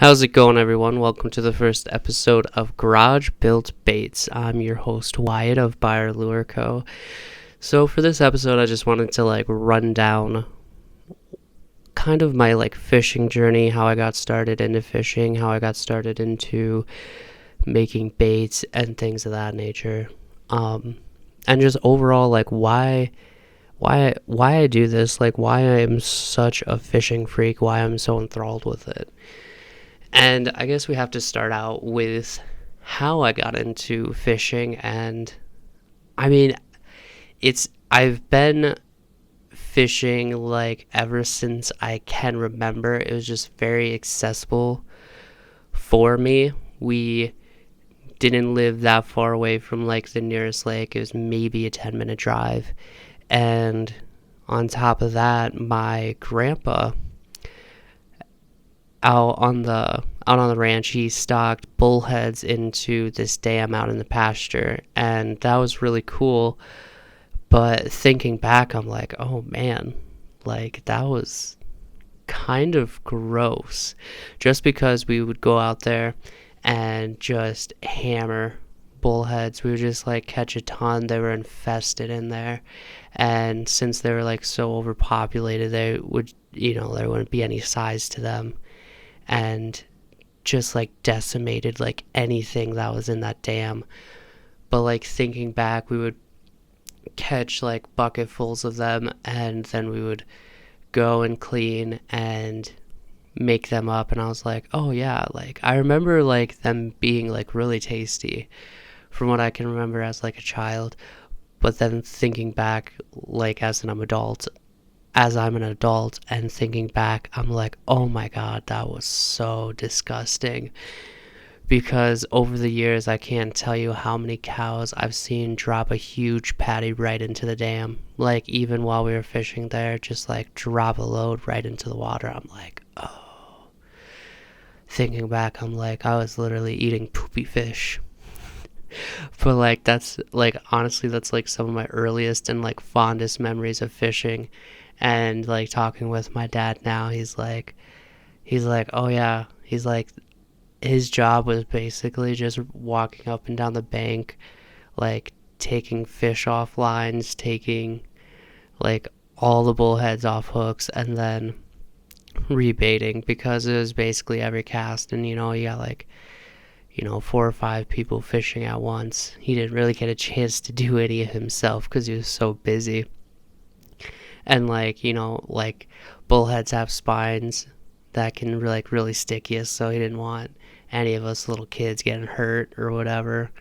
How's it going, everyone? Welcome to the first episode of Garage Built Baits. I'm your host, Wyatt of Buyer Lure Co. So for this episode, I just wanted to run down kind of my fishing journey, how I got started into fishing, how I got started into making baits and things of that nature. And just overall why I do this, why I am such a fishing freak, why I'm so enthralled with it. And I guess we have to start out with how I got into fishing. And I mean, I've been fishing ever since I can remember. It was just very accessible for me. We didn't live that far away from the nearest lake. It was maybe a 10-minute drive. And on top of that, my grandpa out on the ranch, he stocked bullheads into this dam out in the pasture, and that was really cool. But thinking back, I'm like, oh man, that was kind of gross, just because we would go out there and just hammer bullheads. We would just catch a ton. They were infested in there, and since they were so overpopulated, they would, there wouldn't be any size to them, and just decimated anything that was in that dam. But thinking back, we would catch bucketfuls of them, and then we would go and clean and make them up. And I was like, oh yeah, I remember them being really tasty from what I can remember as a child. But then thinking back as I'm an adult and thinking back, I'm like, oh my god, that was so disgusting. Because over the years, I can't tell you how many cows I've seen drop a huge patty right into the dam. Even while we were fishing there, just drop a load right into the water. I'm like, oh. Thinking back, I'm like, I was literally eating poopy fish. But that's honestly, that's some of my earliest and fondest memories of fishing. And talking with my dad now, he's like, oh yeah, he's like, his job was basically just walking up and down the bank, taking fish off lines, taking all the bullheads off hooks, and then rebaiting, because it was basically every cast. And you got 4 or 5 people fishing at once. He didn't really get a chance to do any himself because he was so busy. And bullheads have spines that can really stick you, so he didn't want any of us little kids getting hurt or whatever,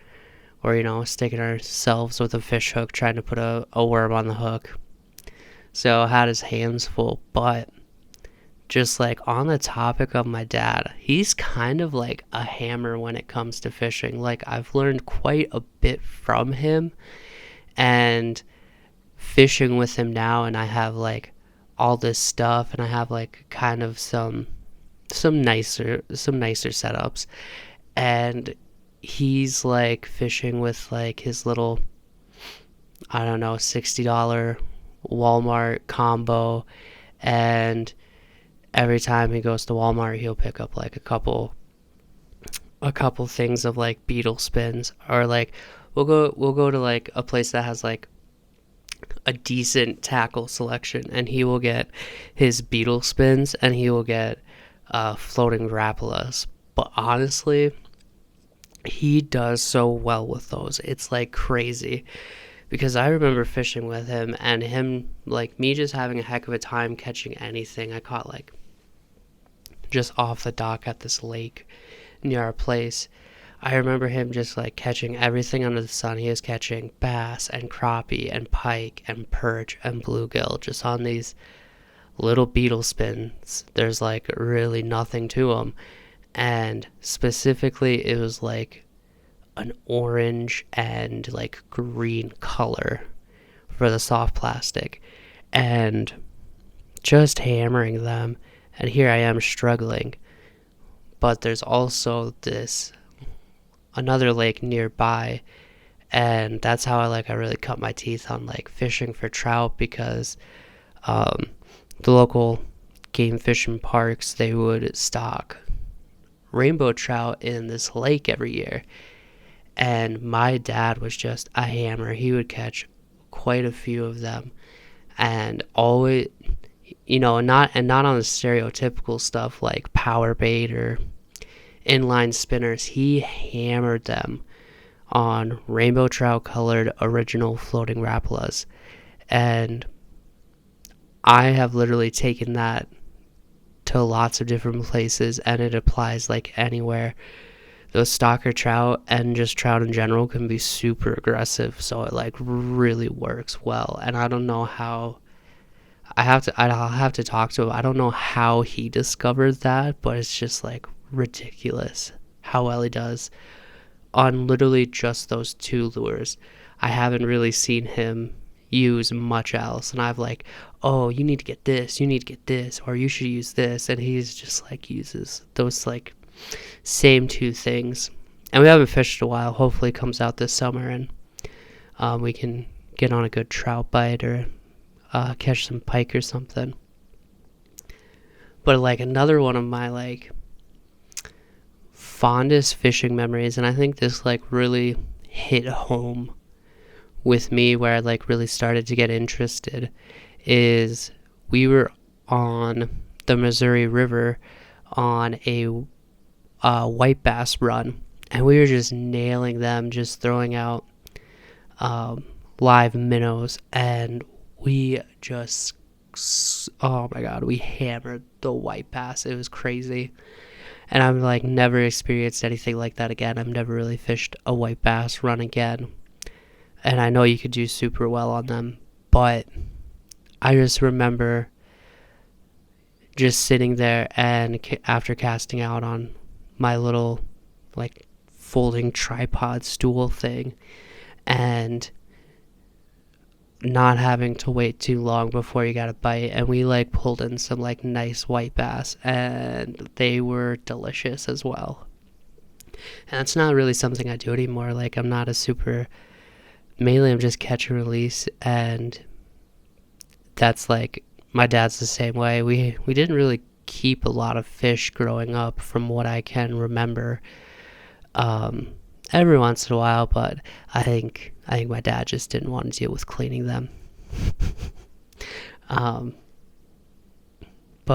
or sticking ourselves with a fish hook trying to put a worm on the hook. So had his hands full. But just on the topic of my dad, he's kind of a hammer when it comes to fishing. I've learned quite a bit from him, and fishing with him now, and I have all this stuff, and I have kind of some nicer setups, and he's fishing with his little, I don't know, $60 Walmart combo. And every time he goes to Walmart, he'll pick up a couple things of beetle spins, or we'll go to a place that has a decent tackle selection, and he will get his beetle spins, and he will get floating Rapalas. But honestly, he does so well with those. It's crazy, because I remember fishing with him, and him me just having a heck of a time catching anything I caught just off the dock at this lake near our place. I remember him just catching everything under the sun. He was catching bass and crappie and pike and perch and bluegill just on these little beetle spins. There's really nothing to them. And specifically, it was an orange and green color for the soft plastic. And just hammering them. And here I am struggling. But there's also another lake nearby, and that's how I really cut my teeth on fishing for trout, because the local game fishing parks, they would stock rainbow trout in this lake every year. And my dad was just a hammer. He would catch quite a few of them, and always, not on the stereotypical stuff like power bait or inline spinners. He hammered them on rainbow trout colored original floating Rapalas. And I have literally taken that to lots of different places, and it applies like anywhere. Those stalker trout and just trout in general can be super aggressive, so it like really works well. And I don't know how, I'll have to talk to him. I don't know how he discovered that, but it's just like ridiculous how well he does on literally just those two lures. I haven't really seen him use much else, and I've like, oh, you need to get this, or you should use this, and he's just like uses those like same two things. And we haven't fished in a while. Hopefully it comes out this summer, and we can get on a good trout bite or catch some pike or something. But like another one of my like fondest fishing memories, and I think this like really hit home with me where I like really started to get interested, is we were on the Missouri River on a white bass run, and we were just nailing them, just throwing out live minnows, and we just, oh my god, we hammered the white bass. It was crazy. And I've like never experienced anything like that again. I've never really fished a white bass run again, and I know you could do super well on them, but I just remember just sitting there and after casting out on my little like folding tripod stool thing and not having to wait too long before you got a bite, and we like pulled in some like nice white bass, and they were delicious as well. And it's not really something I do anymore. Like I'm not a super, mainly I'm just catch and release, and that's like, my dad's the same way. We didn't really keep a lot of fish growing up from what I can remember. Every once in a while, but I think my dad just didn't want to deal with cleaning them. But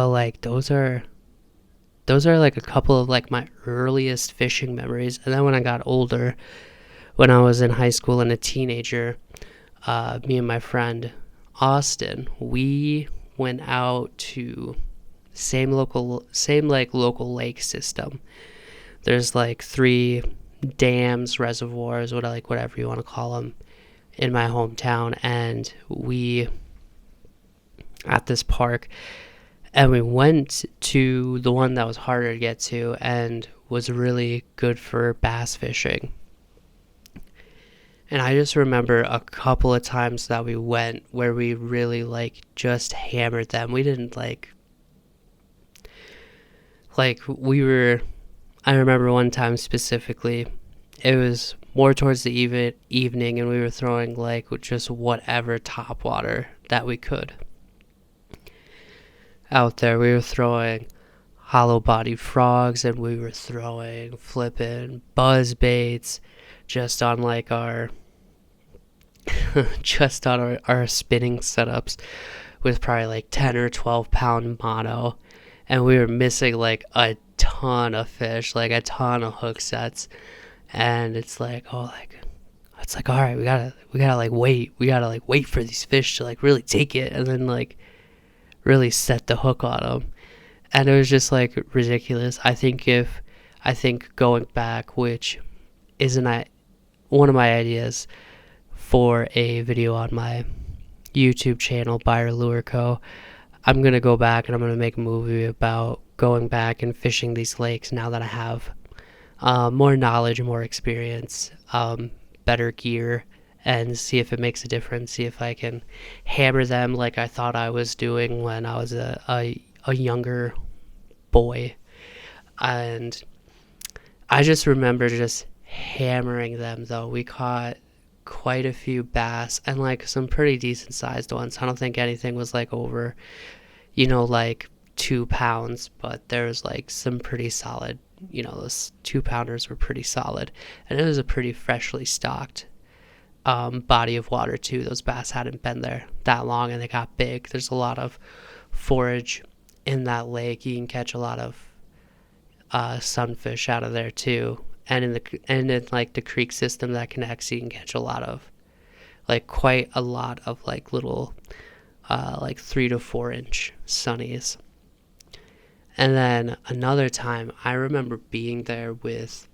like those are like a couple of like my earliest fishing memories. And then when I got older, when I was in high school and a teenager, me and my friend Austin, we went out to same local lake system. There's like 3 dams, reservoirs, whatever you want to call them, in my hometown, and we at this park, and we went to the one that was harder to get to and was really good for bass fishing. And I just remember a couple of times that we went where we really like just hammered them. We didn't like we were, I remember one time specifically, it was more towards the evening, and we were throwing like just whatever topwater that we could out there. We were throwing hollow bodied frogs, and we were throwing flipping buzz baits just on like our just on our spinning setups with probably like 10 or 12 pound mono, and we were missing like a ton of fish, like a ton of hook sets. And it's like, all right, we gotta wait for these fish to like really take it, and then like really set the hook on them. And it was just like ridiculous. I think going back, which isn't one of my ideas for a video on my YouTube channel, Buyer Lure Co., I'm gonna go back and I'm gonna make a movie about going back and fishing these lakes now that I have more knowledge, more experience, better gear, and see if it makes a difference. See if I can hammer them like I thought I was doing when I was a younger boy. And I just remember just hammering them, though. We caught quite a few bass, and like some pretty decent sized ones. I don't think anything was like over, like 2 pounds, but there was like some pretty solid those 2 pounders were pretty solid. And it was a pretty freshly stocked body of water too. Those bass hadn't been there that long and they got big. There's a lot of forage in that lake. You can catch a lot of sunfish out of there too. And in like the creek system that connects, you can catch a lot of quite a lot of like little 3 to 4 inch sunnies. And then another time, I remember being there with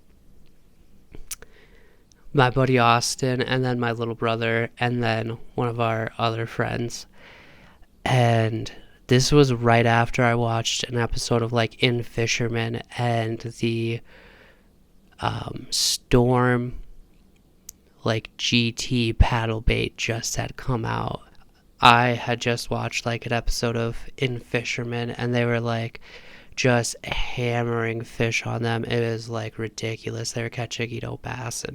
my buddy Austin, and then my little brother, and then one of our other friends. And this was right after I watched an episode of like In Fisherman, and the Storm like GT paddle bait just had come out. I had just watched like an episode of In Fisherman, and they were like just hammering fish on them. It was like ridiculous. They were catching bass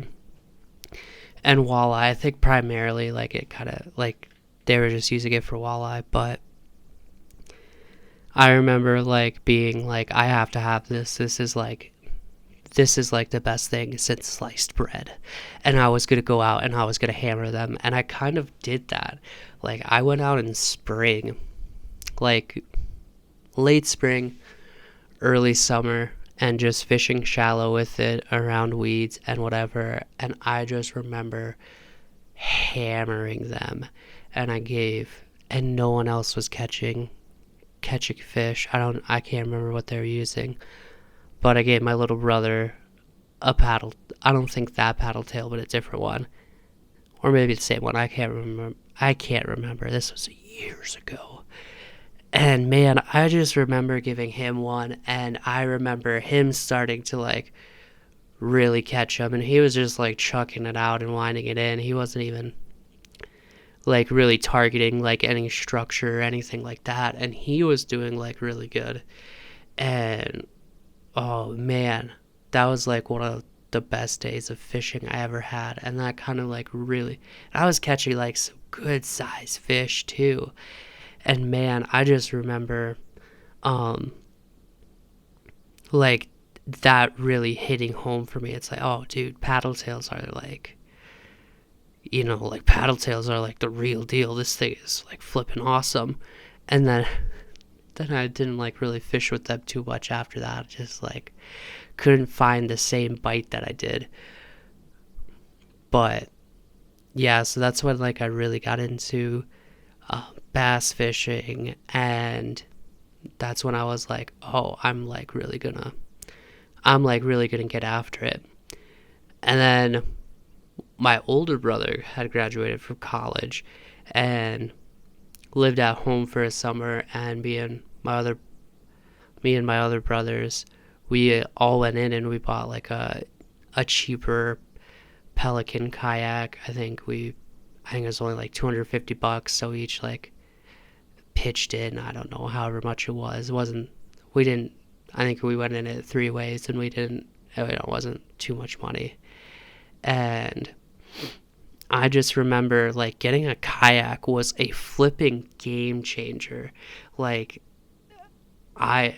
and walleye. I think primarily like it kind of like they were just using it for walleye, but I remember like being like, I have to have this. This is like the best thing since sliced bread. And I was going to go out and I was going to hammer them. And I kind of did that. Like I went out in spring, like late spring, early summer, and just fishing shallow with it around weeds and whatever. And I just remember hammering them. And no one else was catching fish. I can't remember what they were using. But I gave my little brother a paddle. I don't think that paddle tail, but a different one. Or maybe the same one. I can't remember. This was years ago. And man, I just remember giving him one, and I remember him starting to like really catch them, and he was just like chucking it out and winding it in. He wasn't even like really targeting like any structure or anything like that, and he was doing like really good. And oh man, that was like one of the best days of fishing I ever had. And that kind of like really, I was catching like some good sized fish too. And man, I just remember like that really hitting home for me. It's like, oh dude, paddle tails are like, like paddle tails are like the real deal. This thing is like flipping awesome. And then I didn't like really fish with them too much after that. Just like couldn't find the same bite that I did. But yeah, so that's when like I really got into bass fishing, and that's when I was like, oh, I'm like really gonna get after it. And then my older brother had graduated from college and lived at home for a summer, and me and my other brothers, we all went in and we bought like a cheaper Pelican kayak. I think it was only like $250, so we each like pitched in, I don't know, however much it was. I think we went in it 3 ways, and it wasn't too much money. And I just remember like getting a kayak was a flipping game changer. Like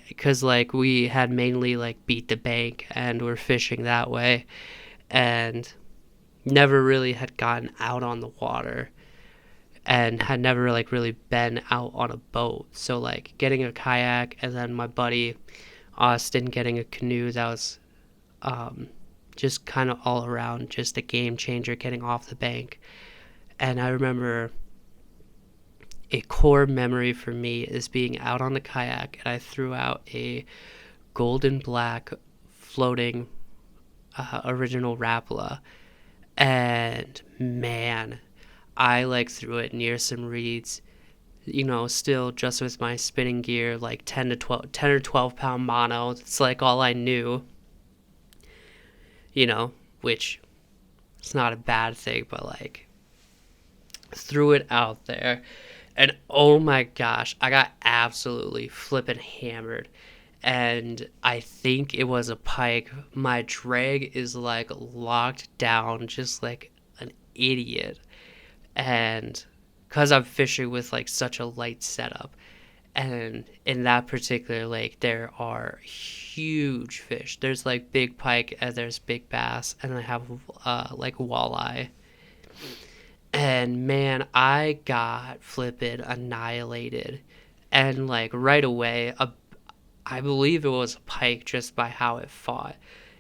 because like we had mainly like beat the bank and were fishing that way, and never really had gotten out on the water, and had never like really been out on a boat. So like getting a kayak, and then my buddy Austin getting a canoe, that was just kind of all around just a game changer, getting off the bank. And I remember a core memory for me is being out on the kayak, and I threw out a golden black floating original Rapala. And man, I like threw it near some reeds, still just with my spinning gear, like 10 or 12 pound mono. It's like all I knew, which it's not a bad thing, but like threw it out there, and oh my gosh, I got absolutely flippin' hammered. And I think it was a pike. My drag is like locked down just like an idiot, and because I'm fishing with like such a light setup, And in that particular lake, there are huge fish. There's like big pike and there's big bass, and I have like walleye. And man, I got flippin' annihilated. And like right away, I believe it was a pike just by how it fought.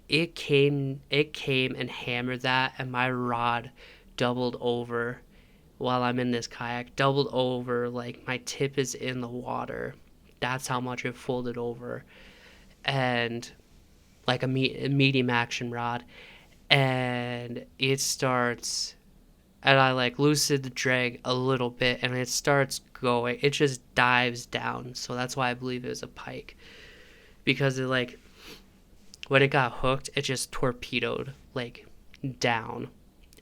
It came and hammered that, and my rod doubled over while I'm in this kayak, doubled over, like my tip is in the water. That's how much it folded over. And like a medium action rod. And it starts, and I like loosen the drag a little bit, and it starts going. It just dives down. So that's why I believe it was a pike. Because it like, when it got hooked, it just torpedoed like down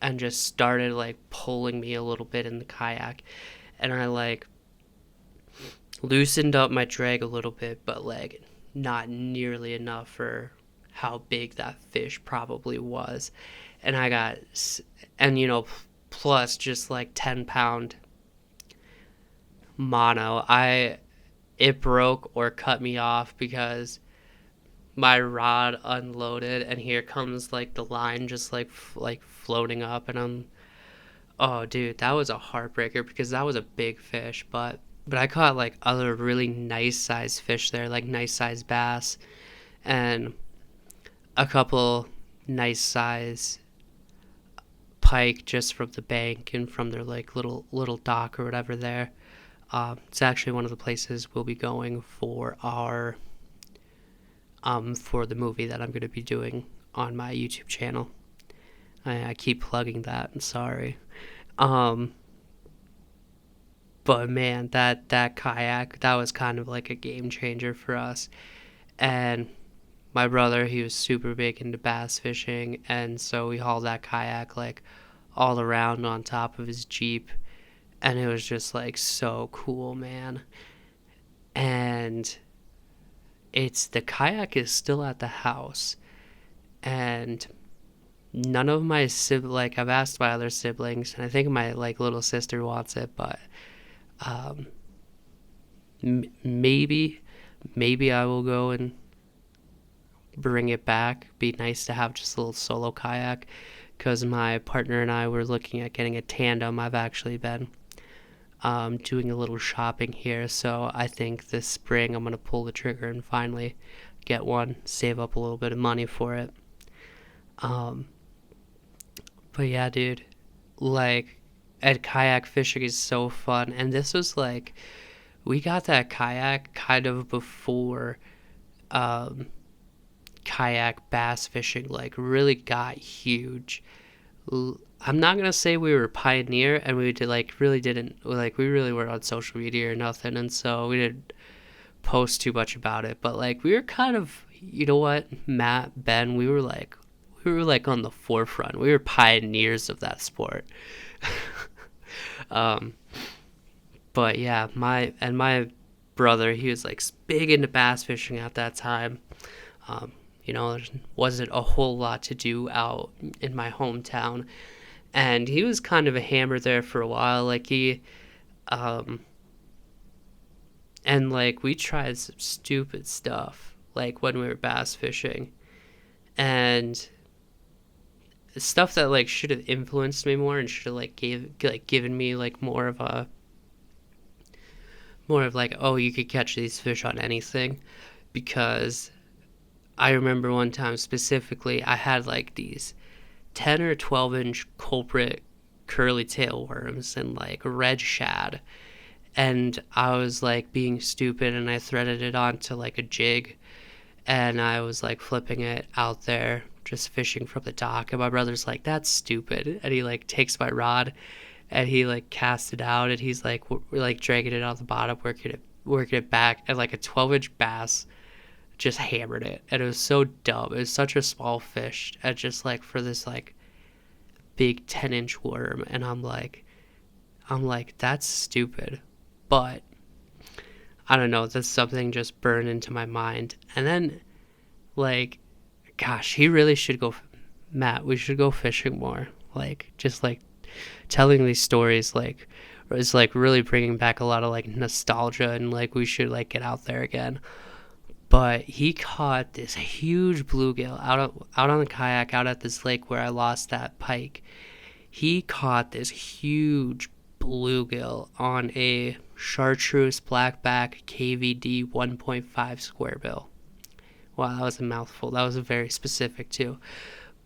and just started like pulling me a little bit in the kayak. And I like loosened up my drag a little bit, but like not nearly enough for how big that fish probably was. And I got, and plus just like 10-pound mono, it broke or cut me off because my rod unloaded, and here comes like the line just like floating up, and oh dude, that was a heartbreaker because that was a big fish. But I caught like other really nice sized fish there, like nice sized bass, and a couple nice size pike just from the bank and from their like little dock or whatever there. It's actually one of the places we'll be going for our for the movie that I'm going to be doing on my YouTube channel. I keep plugging that. I'm sorry. But man, that kayak, that was kind of like a game changer for us. And my brother, he was super big into bass fishing, and so we hauled that kayak like all around on top of his Jeep, and it was just like so cool, man. And the kayak is still at the house, and none of my like I've asked my other siblings, and I think my like little sister wants it, but maybe I will go and bring it back. Be nice to have just a little solo kayak, because my partner and I were looking at getting a tandem. I've actually been doing a little shopping here, so I think this spring I'm going to pull the trigger and finally get one, save up a little bit of money for it. But yeah, dude, like, and kayak fishing is so fun. And this was like, we got that kayak kind of before kayak bass fishing like really got huge. I'm not gonna say we were a pioneer, and we really weren't on social media or nothing, and so we didn't post too much about it. But like, we were kind of, you know what, Matt, Ben, we were like on the forefront. We were pioneers of that sport. But yeah, my brother, he was like big into bass fishing at that time. There wasn't a whole lot to do out in my hometown, and he was kind of a hammer there for a while. Like and like we tried some stupid stuff like when we were bass fishing, and stuff that like should have influenced me more and should have like given me like more of like, oh, you could catch these fish on anything. Because I remember one time specifically, I had like these 10 or 12 inch culprit curly tail worms and like red shad, and I was like being stupid, and I threaded it onto like a jig, and I was like flipping it out there just fishing from the dock, and my brother's like, that's stupid, and he like takes my rod and he like casts it out, and he's like, we're like dragging it on the bottom, working it back, and like a 12-inch bass just hammered it, and it was so dumb. It was such a small fish, and just like for this like big 10-inch worm, and I'm like that's stupid. But I don't know, that's something just burned into my mind. And then like, gosh, he really should go, Matt, we should go fishing more. Like, just like telling these stories like It's like really bringing back a lot of like nostalgia, and like we should like get out there again. But he caught this huge bluegill out on the kayak out at this lake where I lost that pike. He caught this huge bluegill on a chartreuse blackback KVD 1.5 square bill. Wow, that was a mouthful. That was very specific too.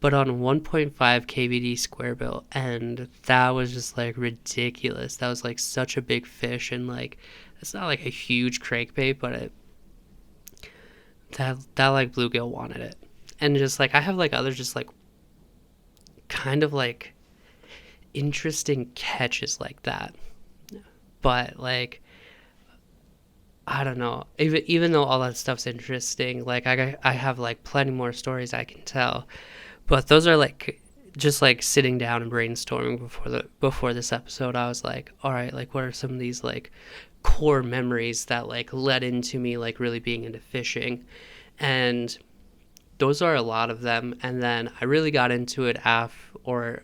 But on 1.5 KVD square bill, and that was just like ridiculous. That was like such a big fish, and like it's not like a huge crankbait, but that like bluegill wanted it. And just like I have like other just like kind of like interesting catches like that. But like I don't know. Even though all that stuff's interesting, like I have like plenty more stories I can tell. But those are like just like sitting down and brainstorming before this episode. I was like, all right, like what are some of these like core memories that like led into me like really being into fishing? And those are a lot of them. And then I really got into it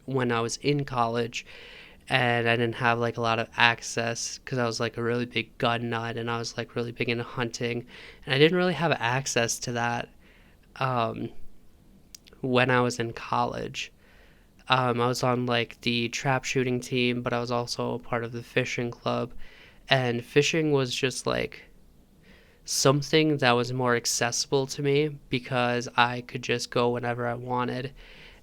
when I was in college, and I didn't have like a lot of access because I was like a really big gun nut, and I was like really big into hunting, and I didn't really have access to that when I was in college. I was on like the trap shooting team, but I was also a part of the fishing club, and fishing was just like something that was more accessible to me because I could just go whenever I wanted.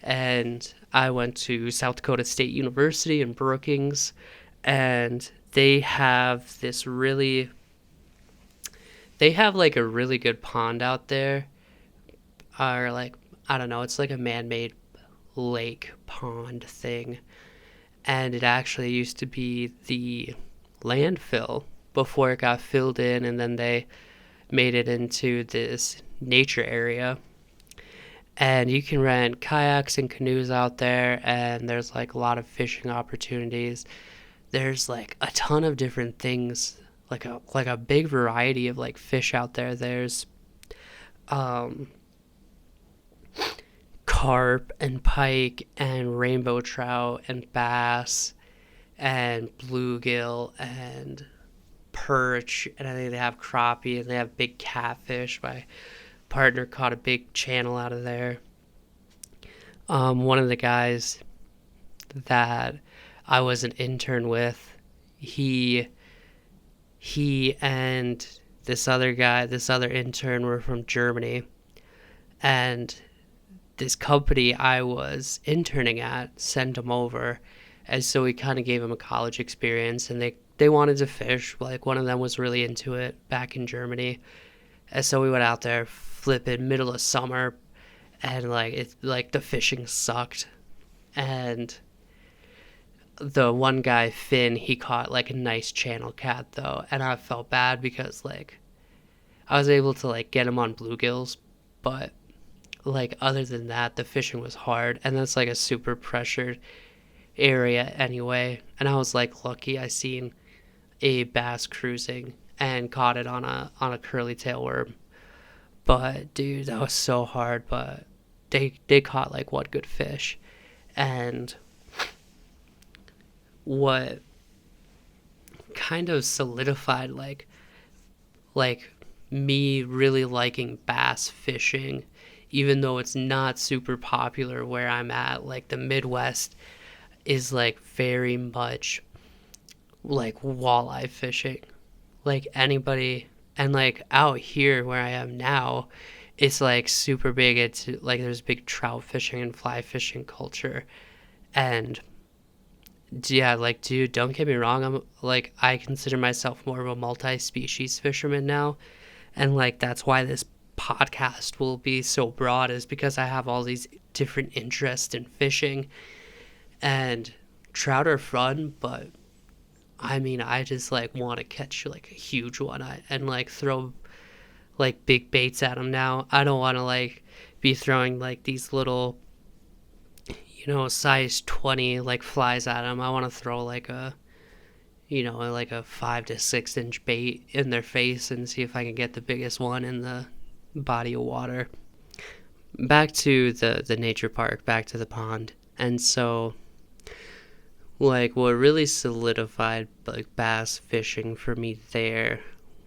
And I went to South Dakota State University in Brookings, and they have like a really good pond out there, or like I don't know, it's like a man-made lake pond thing, and it actually used to be the landfill before it got filled in, and then they made it into this nature area. And you can rent kayaks and canoes out there, and there's like a lot of fishing opportunities. There's like a ton of different things, like a big variety of like fish out there. There's um carp and pike and rainbow trout and bass and bluegill and perch, and I think they have crappie, and they have big catfish. My partner caught a big channel out of there. One of the guys that I was an intern with, he and this other intern were from Germany, and this company I was interning at sent him over, and so we kind of gave him a college experience, and they wanted to fish. Like one of them was really into it back in Germany, and so we went out there flipping middle of summer, and like it's like the fishing sucked, and the one guy Finn, he caught like a nice channel cat though, and I felt bad because like I was able to like get him on bluegills, but like other than that the fishing was hard, and that's like a super pressured area anyway. And I was like lucky I seen a bass cruising and caught it on a curly tail worm. But dude, that was so hard. But they caught like one good fish. And what kind of solidified like me really liking bass fishing, even though it's not super popular where I'm at, like the Midwest is like very much like walleye fishing. Like anybody, and like out here where I am now, it's like super big. It's like there's big trout fishing and fly fishing culture. And yeah, like dude, don't get me wrong, I'm like I consider myself more of a multi-species fisherman now. And like that's why this podcast will be so broad, is because I have all these different interests in fishing. And trout are fun, but I mean, I just like want to catch like a huge one and like throw like big baits at them now. I don't want to like be throwing like these little, size 20 like flies at them. I want to throw like like a 5 to 6 inch bait in their face and see if I can get the biggest one in the body of water. Back to the nature park, back to the pond. And so Like, what really solidified like bass fishing for me there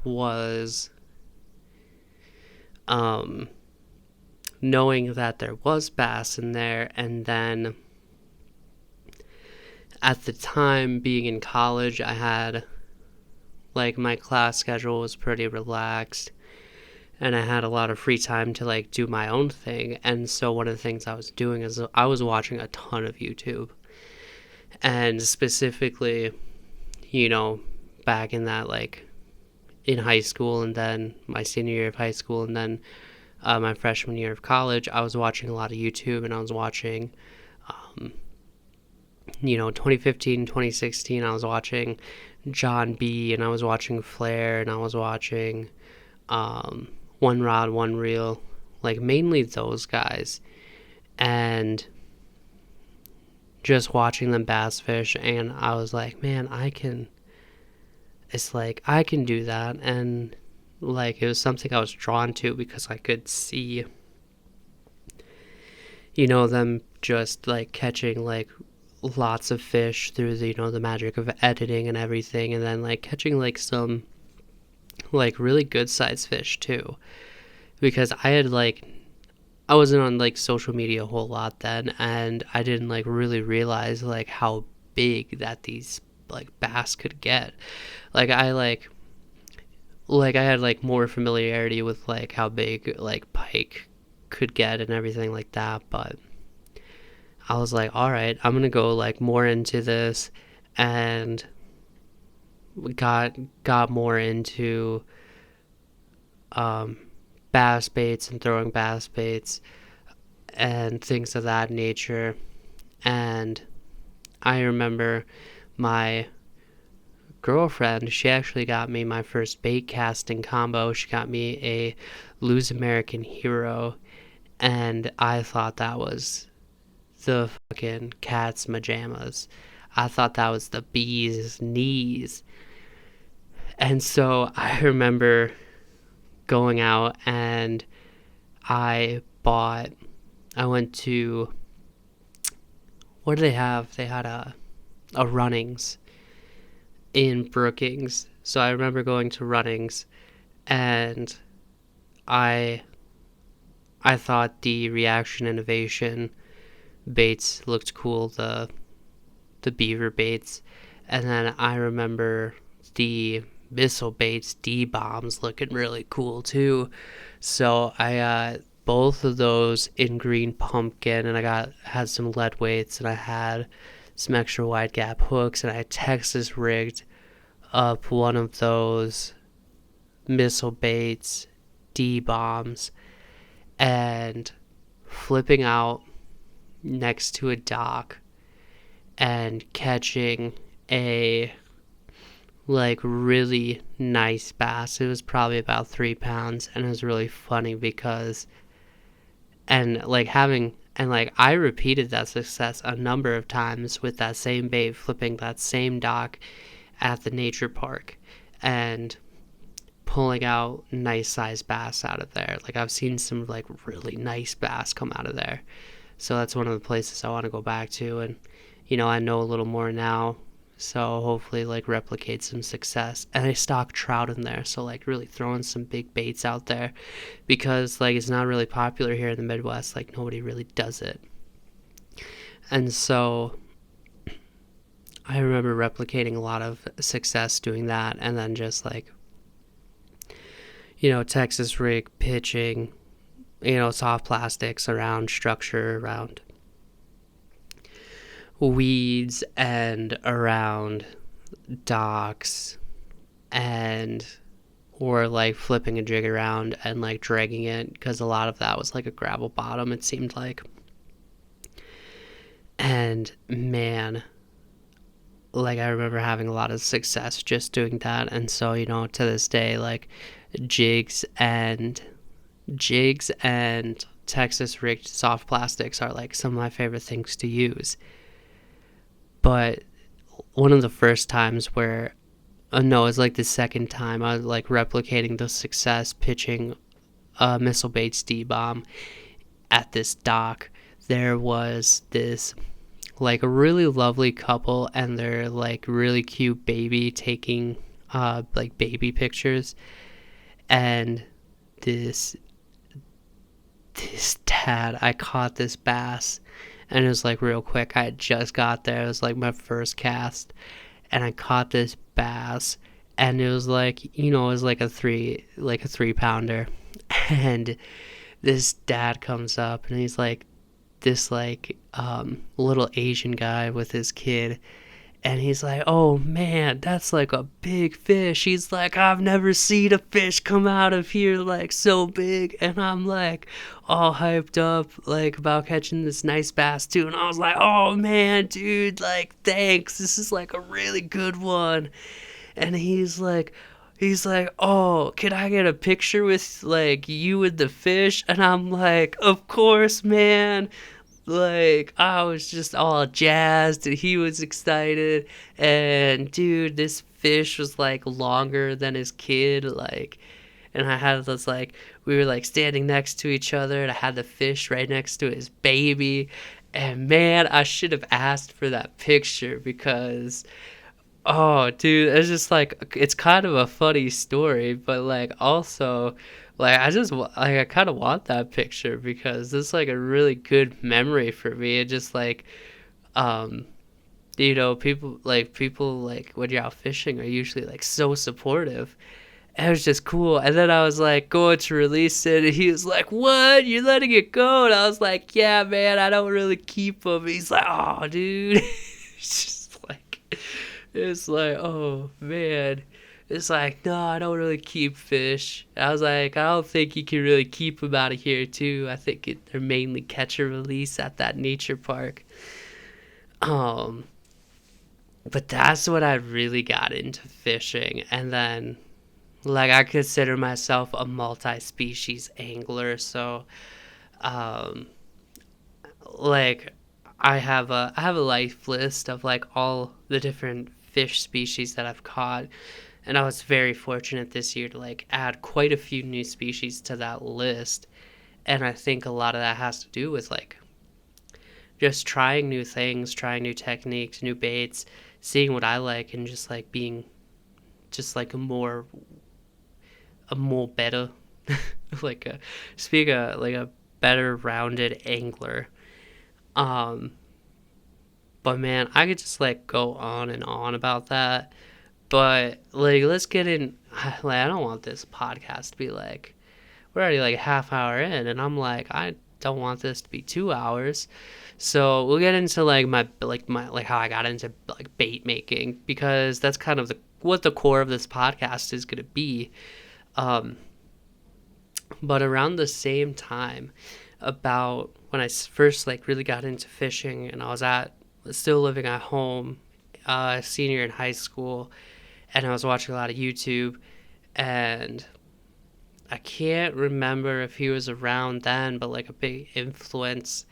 was um knowing that there was bass in there, and then at the time being in college, I had like my class schedule was pretty relaxed and I had a lot of free time to like do my own thing. And so one of the things I was doing is I was watching a ton of YouTube. And specifically, you know, back in that like in high school and then my senior year of high school and then my freshman year of college, I was watching a lot of YouTube and I was watching, 2015, 2016, I was watching John B. and I was watching Flair and I was watching One Rod, One Reel, like mainly those guys. And just watching them bass fish, and I was like, man, it's like I can do that. And like it was something I was drawn to because I could see, them just like catching like lots of fish through the magic of editing and everything, and then like catching like some like really good sized fish too, because I wasn't on like social media a whole lot then, and I didn't like really realize like how big that these like bass could get. Like I had like more familiarity with like how big like pike could get and everything like that, but I was like, all right, I'm gonna go like more into this, and got more into um, bass baits and throwing bass baits and things of that nature. And I remember my girlfriend, she actually got me my first bait casting combo. She got me a Lose American Hero, and I thought that was the fucking cat's majamas. I thought that was the bee's knees. And so I remember going out and I went to, what did they have? They had a Runnings in Brookings. So I remember going to Runnings, and I I thought the Reaction Innovation baits looked cool, the beaver baits. And then I remember the missile baits, D bombs, looking really cool too. So I got both of those in green pumpkin, and had some lead weights, and I had some extra wide gap hooks, and I Texas rigged up one of those missile baits, D bombs, and flipping out next to a dock and catching a like really nice bass. It was probably about 3 pounds, and it was really funny because I repeated that success a number of times with that same bait, flipping that same dock at the nature park and pulling out nice sized bass out of there. Like I've seen some like really nice bass come out of there. So that's one of the places I want to go back to, and I know a little more now, so hopefully like replicate some success. And I stock trout in there, so like really throwing some big baits out there, because like it's not really popular here in the Midwest. Like nobody really does it. And so I remember replicating a lot of success doing that, and then just like Texas rig pitching, soft plastics around structure, around weeds, and around docks, and or like flipping a jig around and like dragging it, because a lot of that was like a gravel bottom, it seemed like. And man, like I remember having a lot of success just doing that. And so to this day, like jigs and Texas rigged soft plastics are like some of my favorite things to use. But one of the first times where, no, it's like the second time I was like replicating the success pitching a missile baits D bomb at this dock. There was this like a really lovely couple and their like really cute baby taking like baby pictures, and this this dad, I caught this bass, and it was like real quick. I had just got there. It was like my first cast, and I caught this bass, and it was like, it was like a 3 pounder, and this dad comes up, and he's like this like little Asian guy with his kid, and he's like, "Oh man, that's like a big fish." He's like, "I've never seen a fish come out of here like so big." And I'm like all hyped up like about catching this nice bass too. And I was like, "Oh man, dude, like thanks. This is like a really good one." And he's like, "Oh, can I get a picture with like you and the fish?" And I'm like, "Of course, man." Like, I was just all jazzed, and he was excited. And dude, this fish was like longer than his kid. Like, and I had this like, we were like standing next to each other, and I had the fish right next to his baby. And man, I should have asked for that picture because, oh, dude, it's just like, it's kind of a funny story, but like also, like I kind of want that picture because it's like a really good memory for me. It just like, um, people like when you're out fishing are usually like so supportive. And it was just cool. And then I was like going to release it, and he was like, "What? You're letting it go?" And I was like, "Yeah, man, I don't really keep them." He's like, "Oh, dude." It's just like. It's like, oh man. It's like, no, I don't really keep fish. I was like, I don't think you can really keep them out of here too. I think they're mainly catch and release at that nature park. Um, but that's when I really got into fishing, and then like I consider myself a multi-species angler, so um, like I have a life list of like all the different fish species that I've caught, and I was very fortunate this year to like add quite a few new species to that list. And I think a lot of that has to do with like just trying new things, trying new techniques, new baits, seeing what I like, and just like being just like a more better like a speak a like a better rounded angler. Um but man, I could just like go on and on about that. But like let's get in, like I don't want this podcast to be like we're already like a half hour in, and I'm like I don't want this to be 2 hours. So we'll get into like how I got into like bait making, because that's kind of what the core of this podcast is going to be. Um but around the same time, about when I first like really got into fishing, and I was still living at home, senior in high school, and I was watching a lot of YouTube, and I can't remember if he was around then, but like a big influence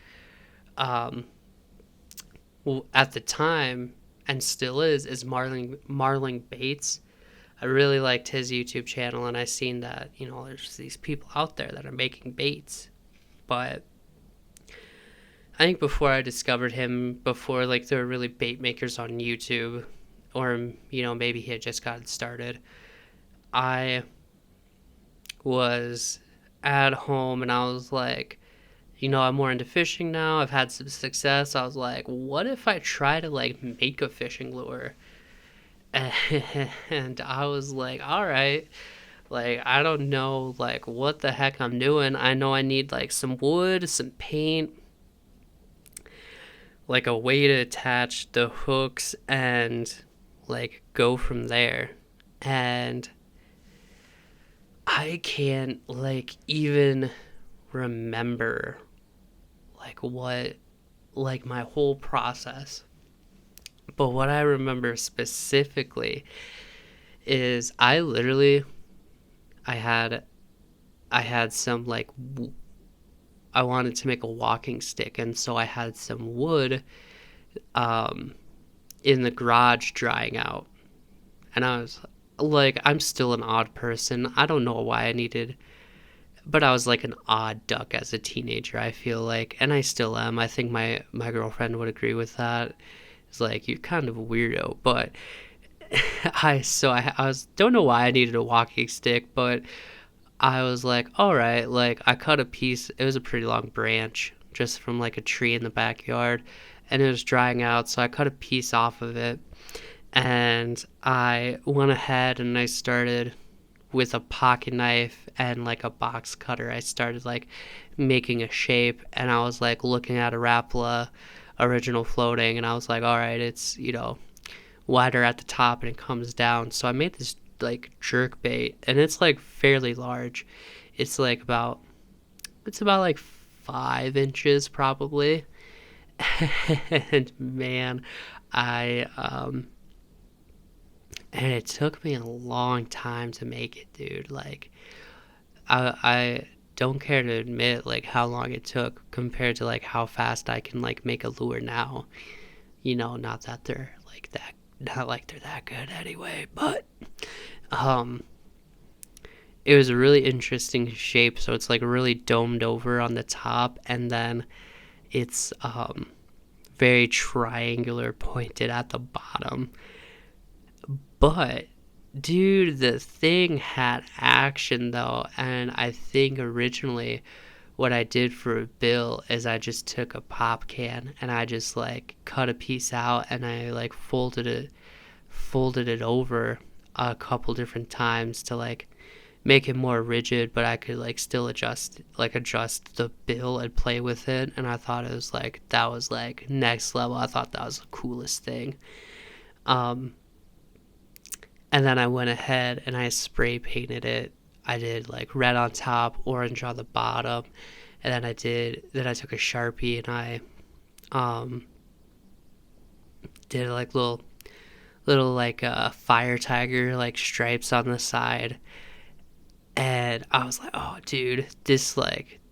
um, at the time, and still is Marling Bates. I really liked his YouTube channel, and I seen that there's these people out there that are making baits. But I think before I discovered him, before like there were really bait makers on YouTube, or maybe he had just gotten started, I was at home, and I was like, I'm more into fishing now. I've had some success. I was like, what if I try to like make a fishing lure? And I was like, all right, like I don't know like what the heck I'm doing. I know I need like some wood, some paint, like a way to attach the hooks, and like go from there. And I can't like even remember like what like my whole process. But what I remember specifically is I had I had some like I wanted to make a walking stick, and so I had some wood um in the garage drying out. And I was like, I'm still an odd person. I don't know why I needed but I was like an odd duck as a teenager, I feel like, and I still am. I think my girlfriend would agree with that. It's like you're kind of a weirdo, but I was don't know why I needed a walking stick, but I was like, all right, like I cut a piece. It was a pretty long branch just from like a tree in the backyard, and it was drying out, so I cut a piece off of it, and I went ahead and I started with a pocket knife and like a box cutter. I started like making a shape, and I was like looking at a Rapala original floating, and I was like, all right, it's wider at the top and it comes down. So I made this like jerk bait, and it's like fairly large. It's like about like 5 inches probably. And man, I and it took me a long time to make it, dude. Like I don't care to admit like how long it took compared to like how fast I can like make a lure now. Not that they're like that, not like they're that good anyway, but um it was a really interesting shape. So it's like really domed over on the top, and then it's very triangular pointed at the bottom. But dude, the thing had action though, and I think originally what I did for a bill is I just took a pop can and I just like cut a piece out, and I like folded it over a couple different times to like make it more rigid, but I could like still adjust the bill and play with it. And I thought it was like that was like next level. I thought that was the coolest thing. Um and then I went ahead and I spray painted it. I did like red on top, orange on the bottom, and then I took a Sharpie and I um did like little like fire tiger like stripes on the side. And I was like, oh dude, this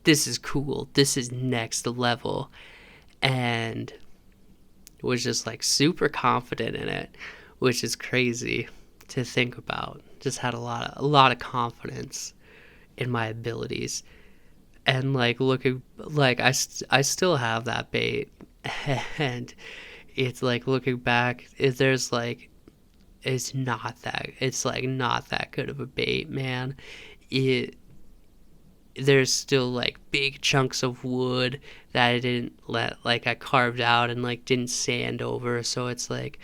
is cool. This is next level. And was just like super confident in it, which is crazy to think about. Just had a lot of confidence in my abilities. And like looking like I still have that bait. And it's like looking back, it's like not that good of a bait, man. It There's still like big chunks of wood that I didn't let like I carved out and like didn't sand over, so it's like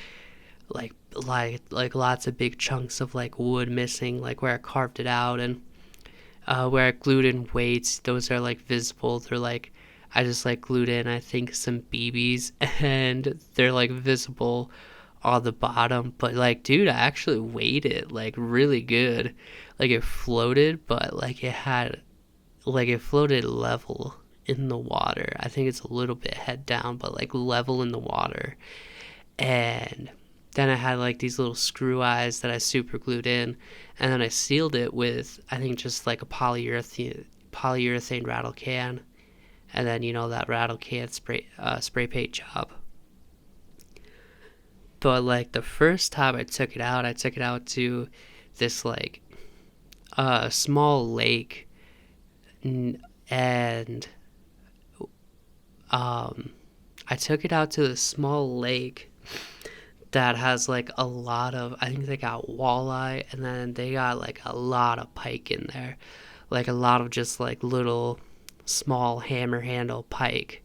lots of big chunks of like wood missing, like where I carved it out. And where I glued in weights, those are like visible. They're like I just like glued in I think some BBs, and they're like visible on the bottom. But like dude, I actually weighed it like really good. Like it floated, but it floated level in the water. I think it's a little bit head down, but like level in the water. And then I had like these little screw eyes that I super glued in, and then I sealed it with I think just like a polyurethane rattle can, and then that rattle can spray paint job. But like the first time I took it out to this like small lake, and I took it out to the small lake that has like a lot of, I think they got walleye, and then they got like a lot of pike in there, like a lot of just like little small hammer handle pike.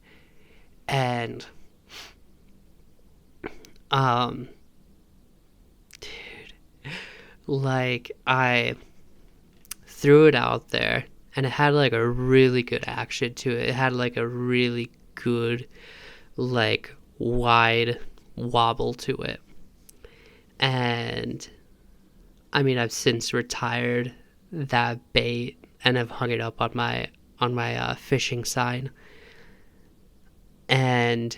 And um dude, like I threw it out there, and it had like a really good action to it. It had like a really good like wide wobble to it. And I mean, I've since retired that bait and I've hung it up on my fishing sign. And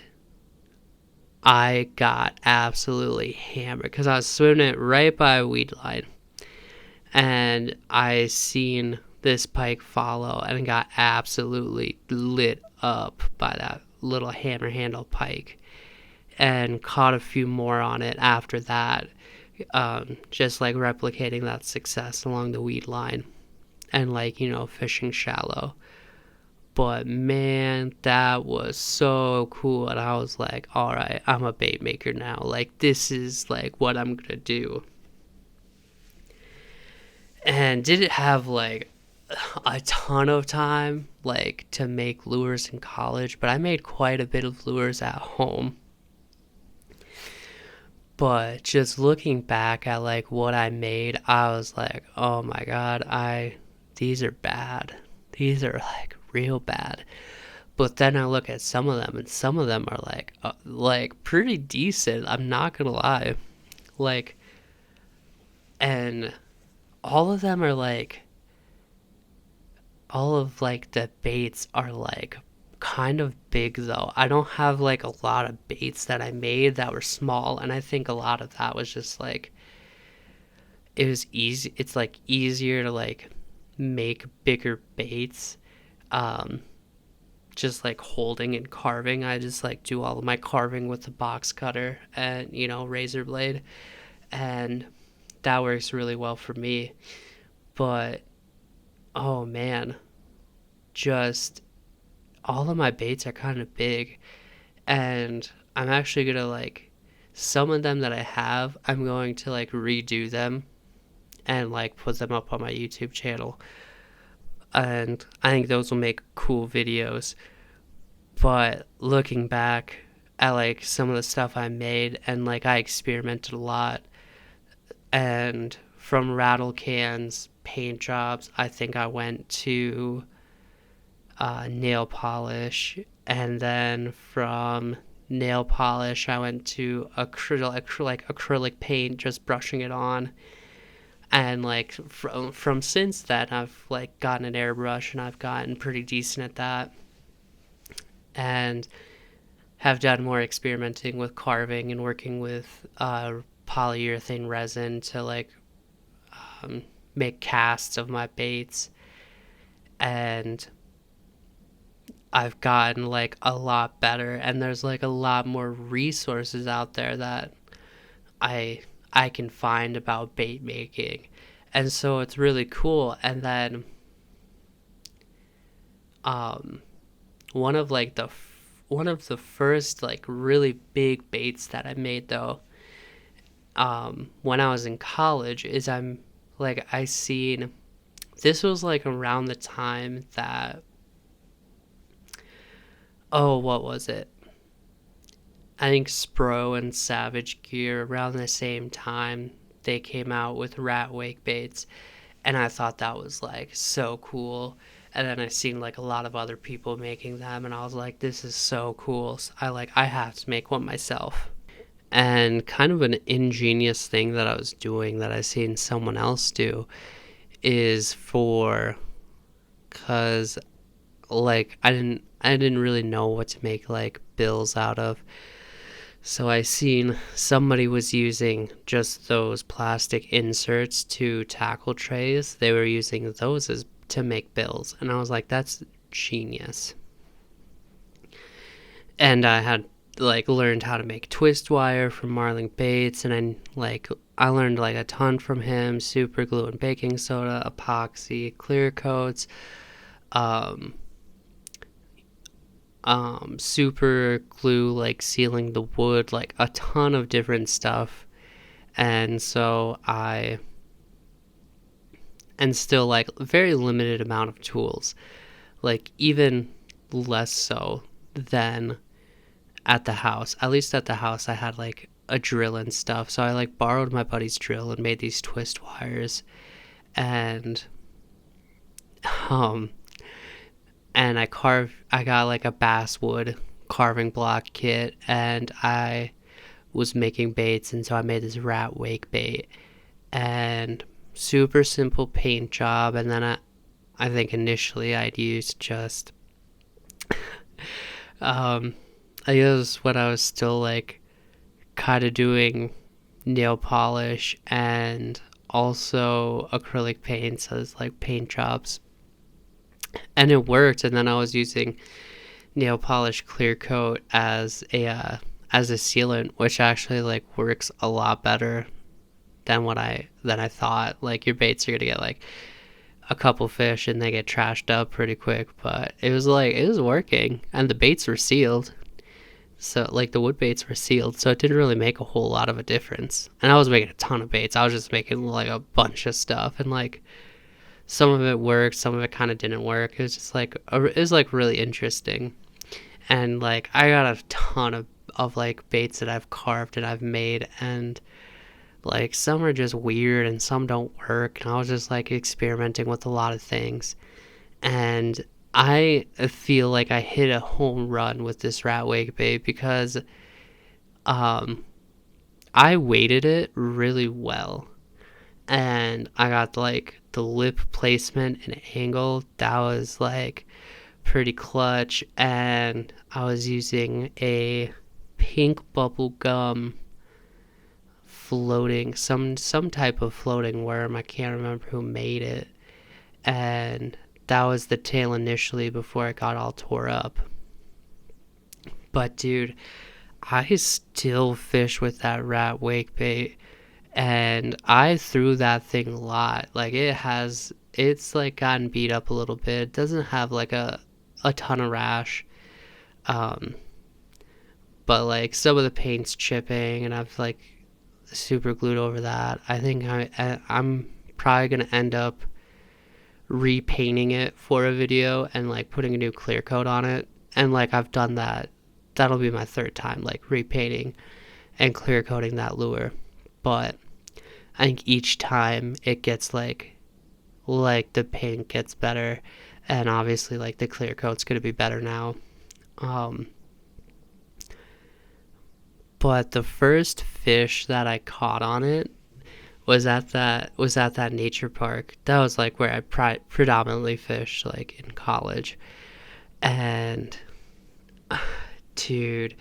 I got absolutely hammered because I was swimming it right by a weed line, and I seen this pike follow and got absolutely lit up by that little hammer handle pike, and caught a few more on it after that, just like replicating that success along the weed line. and like, fishing shallow. But man, that was so cool. And I was like, all right, I'm a bait maker now. Like, this is like what I'm going to do. And didn't have like a ton of time like to make lures in college, but I made quite a bit of lures at home. But just looking back at like what I made, I was like, oh my god, these are bad. These are like real bad. But then I look at some of them, and some of them are like pretty decent. I'm not gonna lie, like, and all of them are like, all of like the baits are like kind of big though. I don't have like a lot of baits that I made that were small, and I think a lot of that was just like it was easy. It's like easier to like make bigger baits. Um, just like holding and carving. I just like do all of my carving with the box cutter and razor blade, and that works really well for me. But oh man, just all of my baits are kind of big, and I'm actually gonna like some of them that I have, I'm going to like redo them and like put them up on my YouTube channel, and I think those will make cool videos. But looking back at like some of the stuff I made, and like I experimented a lot, and from rattle cans, paint jobs, I think I went to nail polish, and then from nail polish I went to acrylic paint, just brushing it on. And like from since then I've like gotten an airbrush, and I've gotten pretty decent at that, and have done more experimenting with carving and working with polyurethane resin to like make casts of my baits. And I've gotten like a lot better, and there's like a lot more resources out there that I can find about bait making, and so it's really cool. And then um one of like the one of the first like really big baits that I made though, when I was in college, is I seen, this was like around the time that, oh, what was it? I think Spro and Savage Gear, around the same time, they came out with rat wake baits, and I thought that was like so cool. And then I seen like a lot of other people making them, and I was like, this is so cool. So I have to make one myself. And kind of an ingenious thing that I was doing that I seen someone else do is cause like I didn't really know what to make like bills out of. So I seen somebody was using just those plastic inserts to tackle trays. They were using those as to make bills, and I was like, that's genius. And I had like learned how to make twist wire from Marlin Bates, and I learned like a ton from him: super glue and baking soda, epoxy, clear coats, um, super glue, like sealing the wood, like a ton of different stuff. And so and still like very limited amount of tools, like even less so than at the house. At least at the house I had like a drill and stuff, so I like borrowed my buddy's drill and made these twist wires. And um and I got like a basswood carving block kit, and I was making baits, and so I made this rat wake bait, and super simple paint job. And then I think initially I'd used just I guess when I was still like kind of doing nail polish and also acrylic paints as like paint jobs, and it worked. And then I was using nail polish clear coat as a sealant, which actually like works a lot better than I thought. Like your baits are gonna get like a couple fish and they get trashed up pretty quick, but it was like, it was working, and the baits were sealed. So, like, the wood baits were sealed, so it didn't really make a whole lot of a difference. And I was making a ton of baits. I was just making, like, a bunch of stuff. And, like, some of it worked, some of it kind of didn't work. It was just, like, it was, like, really interesting. And, like, I got a ton of, like, baits that I've carved and I've made. And, like, some are just weird and some don't work. And I was just, like, experimenting with a lot of things. And I feel like I hit a home run with this rat wake bait because I weighted it really well, and I got like the lip placement and angle that was like pretty clutch, and I was using a pink bubble gum floating some type of floating worm. I can't remember who made it, and that was the tail initially before it got all tore up. But dude, I still fish with that rat wake bait, and I threw that thing a lot. Like, it's like gotten beat up a little bit. It doesn't have like a ton of rash, um, but like some of the paint's chipping, and I've like super glued over that. I think I'm probably gonna end up repainting it for a video and like putting a new clear coat on it. And like I've done that. That'll be my third time, like repainting and clear coating that lure. But I think each time it gets like the paint gets better, and obviously like the clear coat's gonna be better now. But the first fish that I caught on it was at that nature park. That was like where I predominantly fished, like in college. And dude,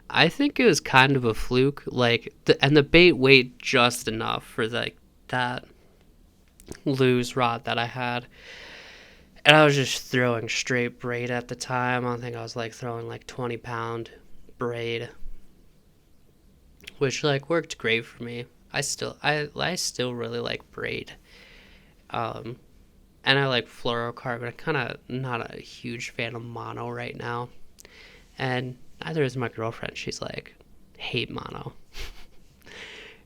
I think it was kind of a fluke. Like, and the bait weighed just enough for like that Lew's rod that I had. And I was just throwing straight braid at the time. I think I was like throwing like 20-pound braid, which like worked great for me. I still really like braid. And I like fluorocarbon. I'm kind of not a huge fan of mono right now. And neither is my girlfriend. She's like, hate mono.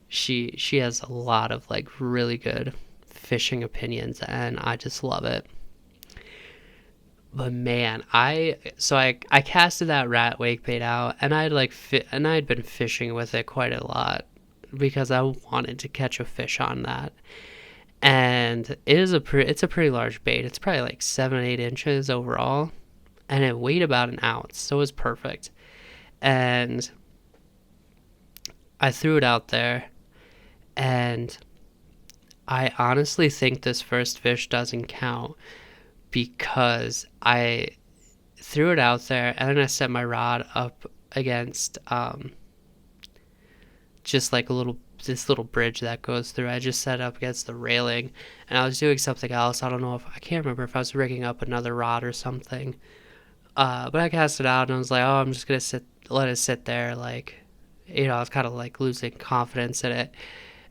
She has a lot of like really good fishing opinions, and I just love it. But man, I casted that rat wake bait out, and I'd been fishing with it quite a lot because I wanted to catch a fish on that. And it's a pretty large bait. It's probably like 7-8 inches overall, and it weighed about an ounce, so it was perfect. And I threw it out there, and I honestly think this first fish doesn't count because I threw it out there, and then I set my rod up against just like this little bridge that goes through. I just set it up against the railing, and I was doing something else. I can't remember if I was rigging up another rod or something. But I cast it out, and I was like, oh, I'm just gonna let it sit there. Like, I was kind of like losing confidence in it,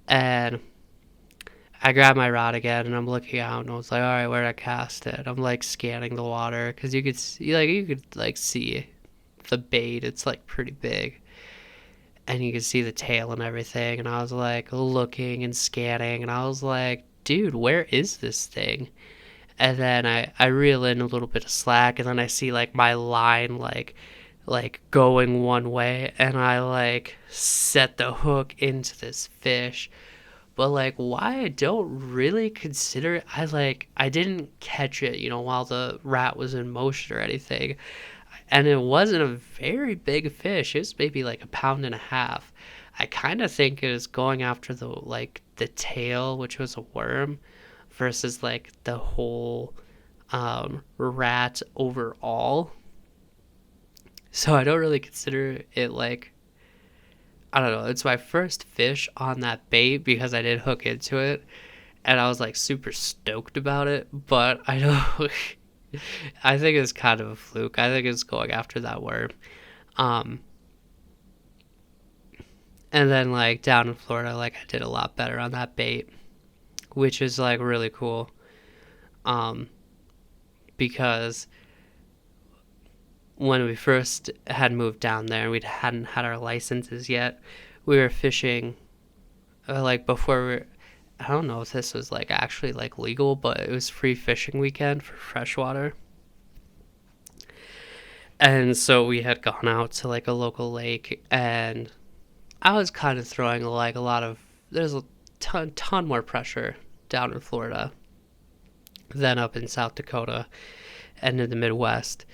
and I grabbed my rod again, and I'm looking out, and I was like, all right, where'd I cast it? I'm like scanning the water because you could see the bait. It's like pretty big, and you could see the tail and everything. And I was like looking and scanning, and I was like, dude, where is this thing? And then I reel in a little bit of slack, and then I see like my line like going one way, and I like set the hook into this fish. But like why I don't really consider it, I didn't catch it, while the rat was in motion or anything. And it wasn't a very big fish. It was maybe like 1.5 pounds. I kind of think it was going after the tail, which was a worm, versus like the whole rat overall. So I don't really consider it like, I don't know, it's my first fish on that bait because I did hook into it, and I was like super stoked about it. But I know I think it's kind of a fluke. I think it's going after that worm. And then like down in Florida, like I did a lot better on that bait, which is like really cool. um, because when we first had moved down there and we hadn't had our licenses yet, we were fishing like before I don't know if this was like actually like legal, but it was free fishing weekend for freshwater. And so we had gone out to like a local lake, and I was kind of throwing like a lot of, there's a ton more pressure down in Florida than up in South Dakota and in the Midwest.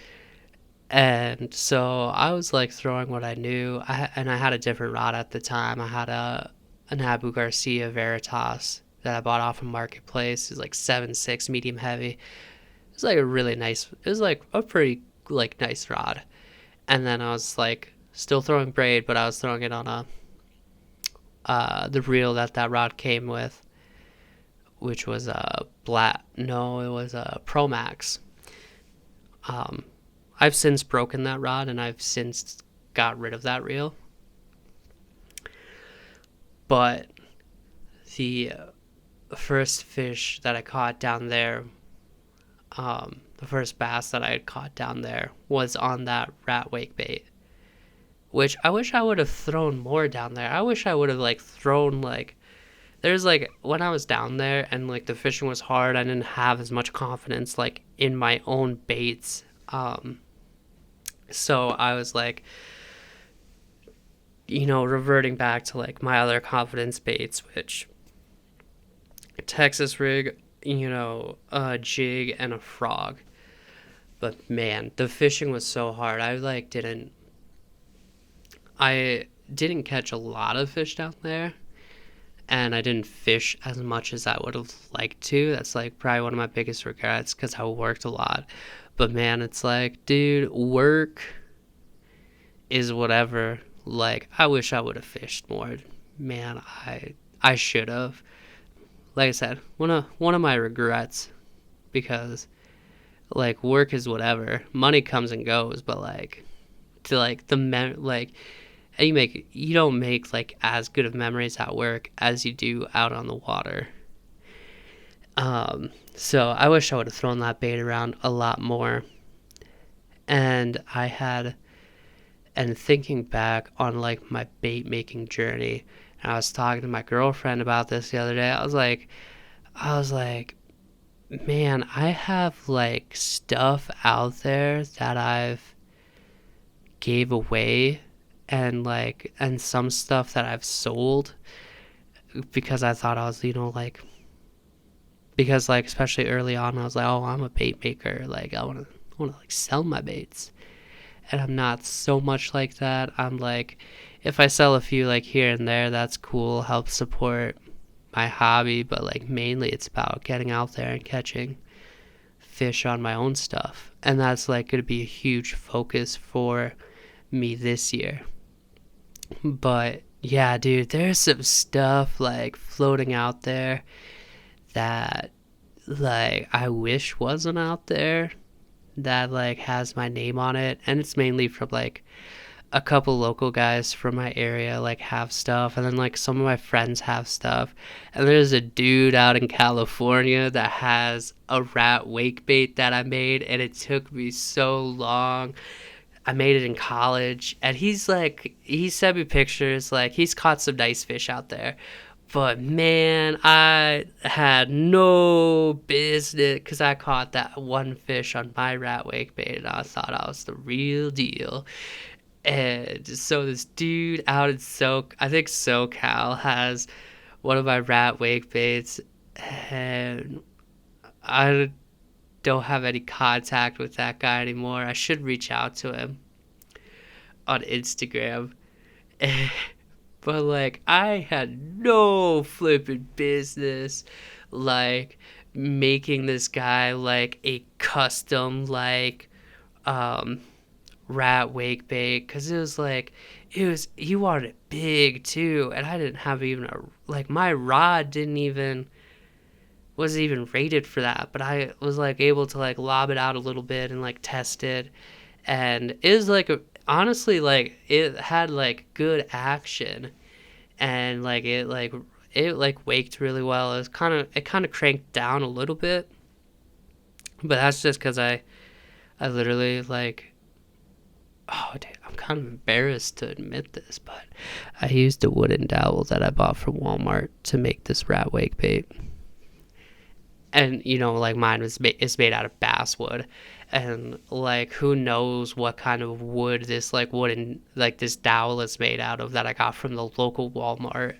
And so I was like throwing what I knew. And I had a different rod at the time. I had an Abu Garcia Veritas that I bought off a marketplace. It was like 7.6 medium heavy. It was like a really nice, it was like a pretty like nice rod. And then I was like still throwing braid, but I was throwing it on the reel that rod came with, which was a it was a Pro Max. I've since broken that rod, and I've since got rid of that reel. But the first fish that I caught down there, the first bass that I had caught down there was on that rat wake bait, which I wish I would have thrown more down there. I wish I would have like thrown like, there's like when I was down there and like the fishing was hard, I didn't have as much confidence like in my own baits. So I was like, reverting back to like my other confidence baits, which Texas rig, a jig and a frog. But man, the fishing was so hard. I didn't catch a lot of fish down there, and I didn't fish as much as I would have liked to. That's like probably one of my biggest regrets because I worked a lot. But man, it's like, dude, work is whatever. Like, I wish I would have fished more. Man, I should have. Like I said, one of my regrets, because like work is whatever. Money comes and goes, but like to like you don't make like as good of memories at work as you do out on the water. So I wish I would have thrown that bait around a lot more. And thinking back on like my bait making journey, and I was talking to my girlfriend about this the other day. I was like, man, I have like stuff out there that I've gave away, and some stuff that I've sold because I thought I was, because like especially early on I was like, oh, I'm a bait maker, like I want to like sell my baits. And I'm not so much like that. I'm like, if I sell a few like here and there, that's cool, help support my hobby, but like mainly it's about getting out there and catching fish on my own stuff. And that's like going to be a huge focus for me this year. But yeah, dude, there's some stuff like floating out there that like I wish wasn't out there, that like has my name on it, and it's mainly from like a couple local guys from my area like have stuff, and then like some of my friends have stuff. And there's a dude out in California that has a rat wake bait that I made, and it took me so long. I made it in college, and he sent me pictures, like he's caught some nice fish out there. But man, I had no business, because I caught that one fish on my rat wake bait, and I thought I was the real deal. And so this dude out in I think SoCal has one of my rat wake baits, and I don't have any contact with that guy anymore. I should reach out to him on Instagram. But like, I had no flipping business like making this guy like a custom like rat wake bait, because he wanted it big too, and I didn't have even my rod wasn't even rated for that, but I was like able to like lob it out a little bit and like test it, and it was like honestly like it had like good action, and like it waked really well. It kind of cranked down a little bit, But that's just because I literally like, oh, dude, I'm kind of embarrassed to admit this, but I used a wooden dowel that I bought from Walmart to make this rat wake bait. And like mine is made out of basswood, and like who knows what kind of wood this like wooden like this dowel is made out of that I got from the local Walmart.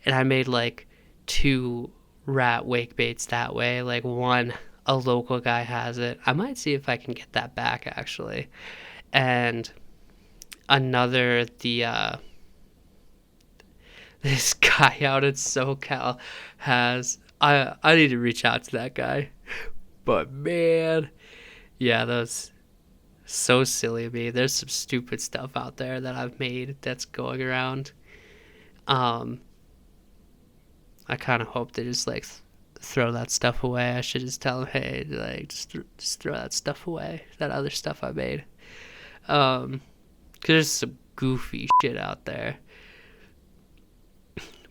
And I made like two rat wake baits that way. Like one, a local guy has it. I might see if I can get that back actually. And another, the this guy out in SoCal has. I need to reach out to that guy. But man, yeah, that's so silly of me. There's some stupid stuff out there that I've made that's going around. Um, I kind of hope they just like throw that stuff away. I should just tell them, hey, like just throw that stuff away, that other stuff I made. Cause there's some goofy shit out there.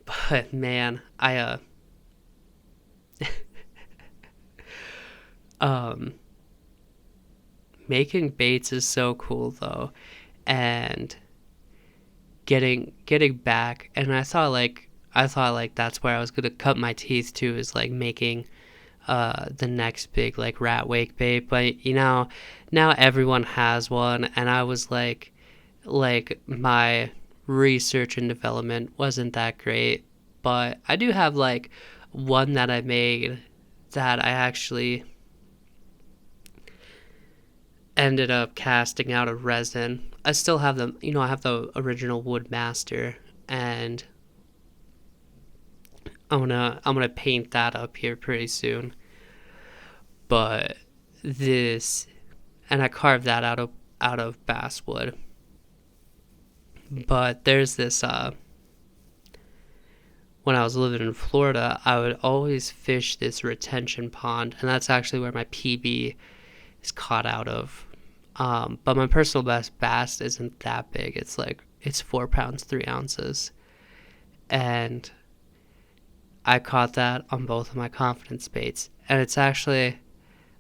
But man, I um making baits is so cool though, and getting back, and I thought like that's where I was gonna cut my teeth too, is like making the next big like rat wake bait. But now everyone has one, and I was like my research and development wasn't that great, but I do have like one that I made that I actually ended up casting out of resin. I still have them, I have the original Wood Master, and I'm gonna paint that up here pretty soon. But this, and I carved that out of basswood. But there's this when I was living in Florida, I would always fish this retention pond, and that's actually where my PB is caught out of. But my personal best bass isn't that big. It's 4 pounds 3 ounces, and I caught that on both of my confidence baits, and it's actually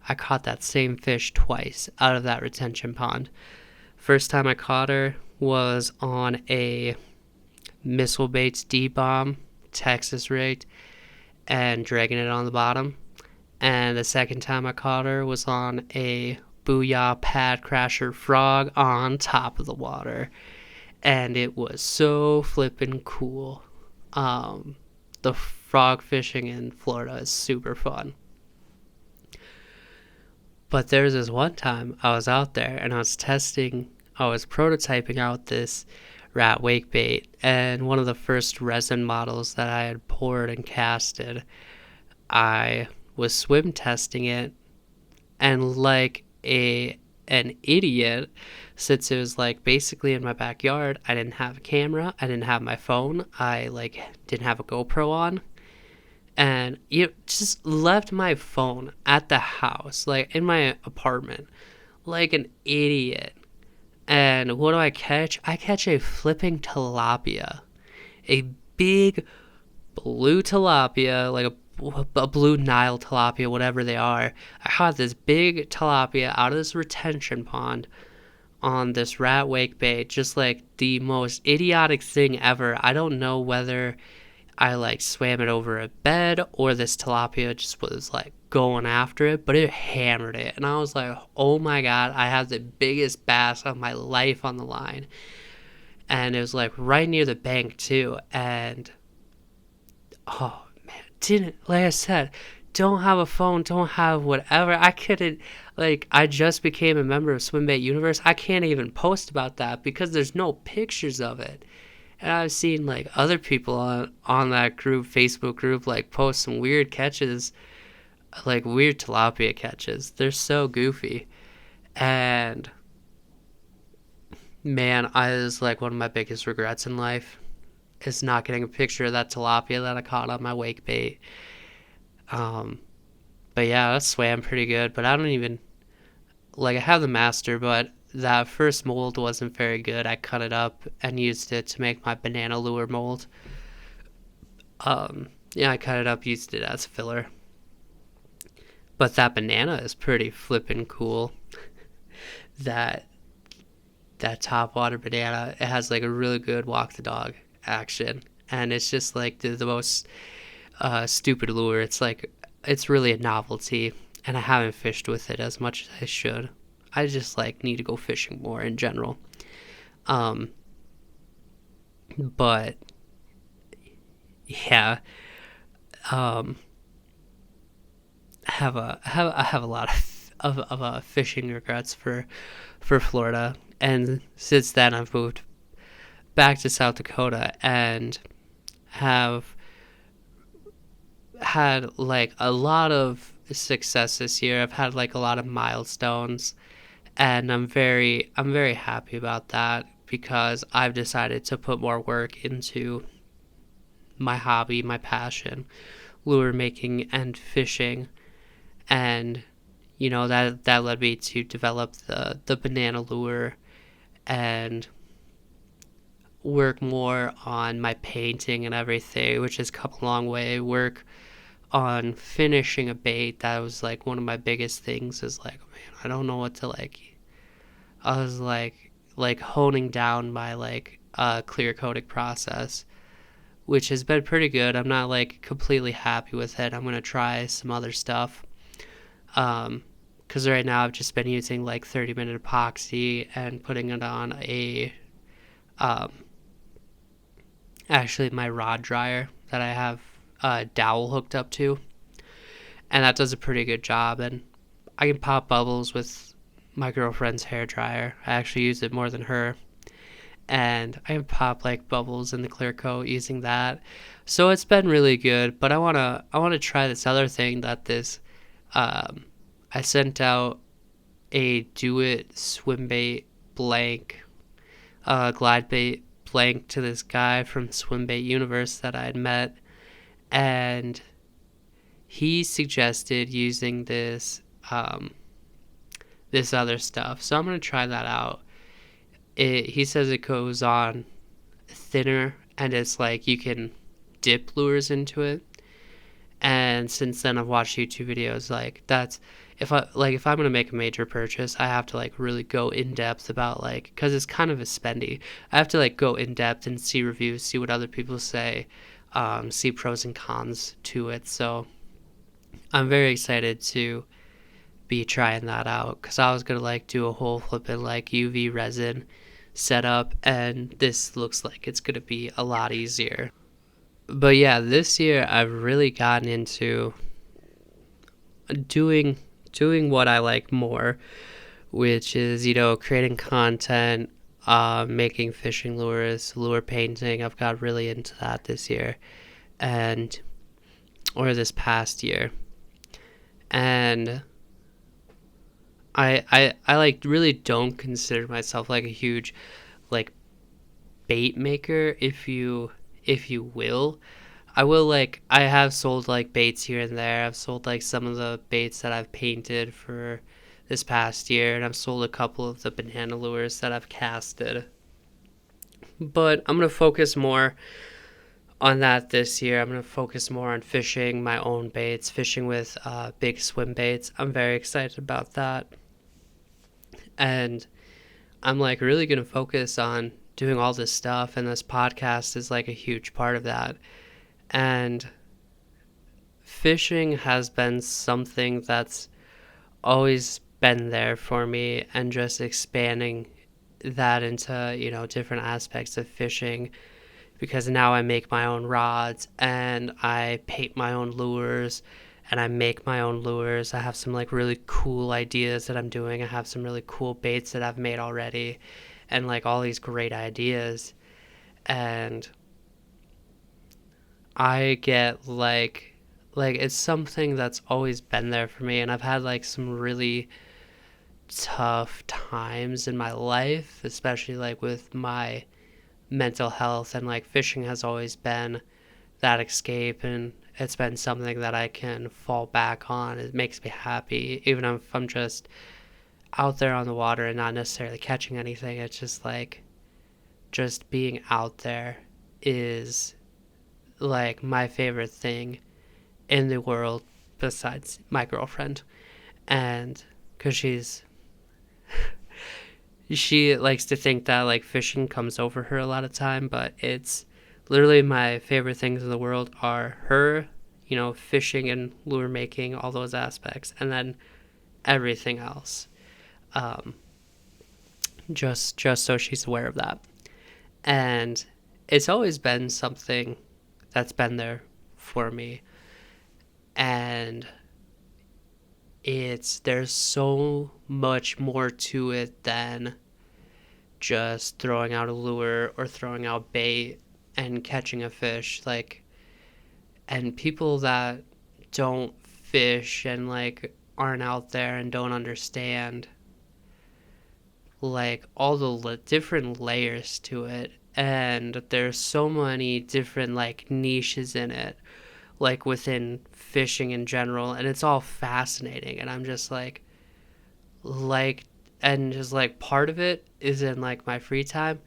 I caught that same fish twice out of that retention pond. First time I caught her was on a Missile Baits D-Bomb Texas rigged and dragging it on the bottom. And the second time I caught her was on a Booyah Pad Crasher Frog on top of the water. And it was so flippin' cool. The frog fishing in Florida is super fun. But there was this one time I was out there and I was prototyping out this rat wake bait, and one of the first resin models that I had poured and casted, I was swim testing it, and like an idiot, since it was like basically in my backyard, I didn't have a camera, I didn't have my phone, I like didn't have a GoPro on, and just left my phone at the house, like in my apartment, like an idiot. And what do I catch? I catch a flipping tilapia. A big blue tilapia, like a blue Nile tilapia, whatever they are. I caught this big tilapia out of this retention pond on this rat wake bait. Just like the most idiotic thing ever. I don't know whether I like swam it over a bed or this tilapia just was like going after it, but it hammered it, and I was like, oh my god, I have the biggest bass of my life on the line. And it was like right near the bank too, and oh man, didn't, like I said, don't have a phone, don't have whatever. I couldn't, like, I just became a member of Swimbait Universe. I can't even post about that because there's no pictures of it. And I've seen like other people on that group, Facebook group, like post some weird catches, like weird tilapia catches. They're so goofy. And man, I was like, one of my biggest regrets in life is not getting a picture of that tilapia that I caught on my wake bait. Um, but yeah, that swam pretty good. But I don't even, like, I have the master, but that first mold wasn't very good. I cut it up and used it to make my banana lure mold. Yeah, I cut it up, used it as filler. But that banana is pretty flippin' cool. That that top water banana, it has like a really good walk the dog action, and it's just like the most stupid lure. It's like it's really a novelty, and I haven't fished with it as much as I should. I just like need to go fishing more in general. Um, but yeah, um, I have a lot of fishing regrets for Florida, and since then I've moved back to South Dakota and have had like a lot of success this year. I've had like a lot of milestones, and I'm very happy about that because I've decided to put more work into my hobby, my passion, lure making and fishing, and that led me to develop the banana lure and work more on my painting and everything, which has come a long way. Work on finishing a bait, that was like one of my biggest things, is like, man, I don't know what to like. I was like honing down my like clear coating process, which has been pretty good. I'm not like completely happy with it. I'm gonna try some other stuff. Because right now I've just been using like 30-minute epoxy and putting it on a um, actually my rod dryer that I have a dowel hooked up to, and that does a pretty good job. And I can pop bubbles with my girlfriend's hair dryer. I actually use it more than her, and I can pop like bubbles in the clear coat using that. So it's been really good. But I wanna try this other thing that this um, I sent out a Do It swim bait blank, glide bait blank to this guy from Swim Bait Universe that I had met, and he suggested using this other stuff. So I'm gonna try that out. He says it goes on thinner, and it's like you can dip lures into it. And since then, I've watched YouTube videos like that's if I'm gonna make a major purchase, I have to like really go in depth about like, because it's kind of a spendy. I have to like go in depth and see reviews, see what other people say, see pros and cons to it. So I'm very excited to be trying that out because I was gonna like do a whole flipping like UV resin setup, and this looks like it's gonna be a lot easier. But yeah, this year I've really gotten into doing doing what I like more, which is creating content, making fishing lures, lure painting. I've got really into that this year, and or this past year, and I like really don't consider myself like a huge like bait maker, if you will. I will like I have sold like baits here and there. I've sold like some of the baits that I've painted for this past year, and I've sold a couple of the banana lures that I've casted. But I'm gonna focus more on that this year. I'm gonna focus more on fishing my own baits, fishing with big swim baits. I'm very excited about that, and I'm like really gonna focus on doing all this stuff, and this podcast is like a huge part of that. And fishing has been something that's always been there for me, and just expanding that into different aspects of fishing, because now I make my own rods and I paint my own lures and I make my own lures. I have some like really cool ideas that I'm doing. I have some really cool baits that I've made already, and like all these great ideas. And I get like it's something that's always been there for me, and I've had like some really tough times in my life, especially like with my mental health, and like fishing has always been that escape, and it's been something that I can fall back on. It makes me happy even if I'm just out there on the water and not necessarily catching anything. It's just like just being out there is like my favorite thing in the world besides my girlfriend. And because she likes to think that like fishing comes over her a lot of time, but it's literally my favorite things in the world are her, fishing and lure making, all those aspects, and then everything else. Um, just so she's aware of that. And it's always been something that's been there for me. And there's so much more to it than just throwing out a lure or throwing out bait and catching a fish. Like, and people that don't fish and like aren't out there and don't understand like all the different layers to it, and there's so many different like niches in it, like within fishing in general, and it's all fascinating. And I'm just like and just like part of it is in like my free time,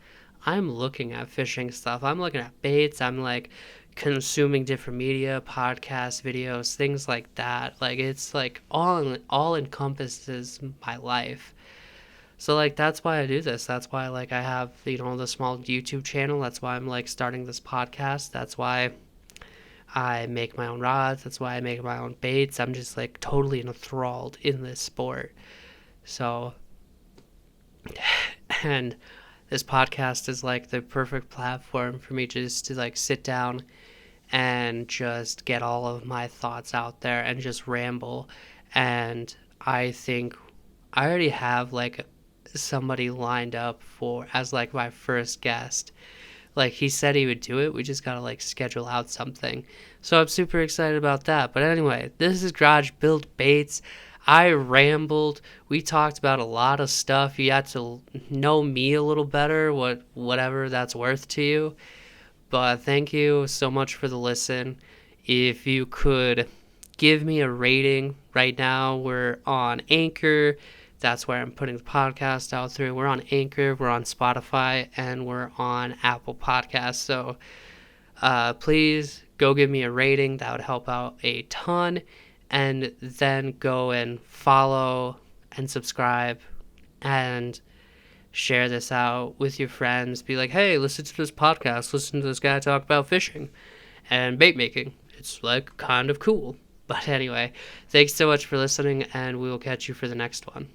I'm looking at fishing stuff, I'm looking at baits, I'm like consuming different media, podcasts, videos, things like that. Like it's like all encompasses my life. So like that's why I do this. That's why like I have the small YouTube channel. That's why I'm like starting this podcast. That's why I make my own rods. That's why I make my own baits. I'm just like totally enthralled in this sport. So, and this podcast is like the perfect platform for me just to like sit down and just get all of my thoughts out there and just ramble. And I think I already have like somebody lined up for as like my first guest. Like he said he would do it. We just gotta like schedule out something. So I'm super excited about that. But anyway, this is Garage Build Baits. I rambled. We talked about a lot of stuff. You got to know me a little better, whatever that's worth to you. But thank you so much for the listen. If you could give me a rating right now, we're on Anchor. That's where I'm putting the podcast out through. We're on Anchor, we're on Spotify, and we're on Apple Podcasts. So please go give me a rating. That would help out a ton. And then go and follow and subscribe and share this out with your friends. Be like, hey, listen to this podcast. Listen to this guy talk about fishing and bait making. It's like kind of cool. But anyway, thanks so much for listening, and we will catch you for the next one.